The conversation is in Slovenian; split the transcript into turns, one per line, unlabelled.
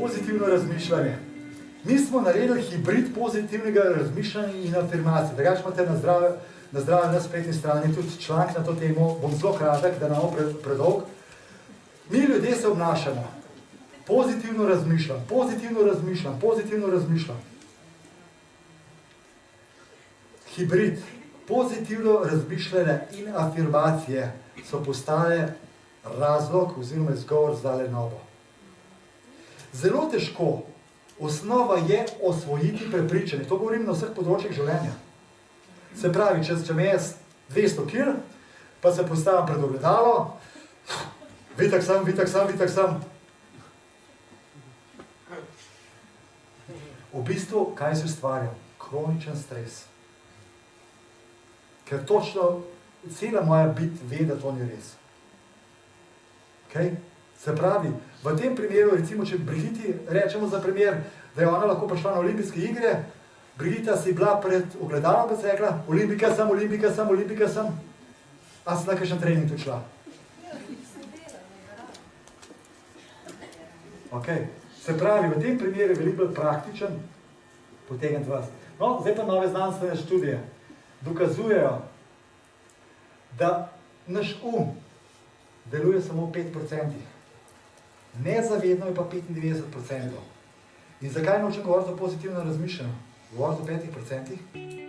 Pozitivno razmišljanje. Mi smo naredili hibrid pozitivnega razmišljanja in afirmacije. Drugače imate na zdravi na spletni strani tudi članek na to temo, bom zelo kratek, da nam predolg. Mi ljudje se obnašamo. Pozitivno razmišljam, pozitivno razmišljam, pozitivno razmišljam. Hibrid, pozitivno razmišljanje in afirmacije so postale razlog oziroma izgovor za lenobo. Zelo težko. Osnova je osvojiti prepričanje. To govorim na vseh področjih življenja. Se pravi, če me je 200 kil, pa se postavim pred ogledalo, vitak sem. V bistvu, kaj se ustvarja? Kroničen stres. Ker točno cela moja bit ve, da to ni res. Okay? Se pravi, v tem primeru, recimo, če Brigiti rečemo za primer, da je ona lahko prišla na olimpijske igre, Brigita si bila pred ogledalom, pa se je rekla, olimpika sem. A si na kakšen trening tu šla? Ok, se pravi, v tem primeru je veliko bolj praktičen potegniti vas. No, zdaj pa nove znanstvene študije dokazujejo, da naš deluje samo v 5%. Nezavedno je pa 95%. In zakaj nočem govoriti o pozitivnem razmišljanju? Govoriti o 5%?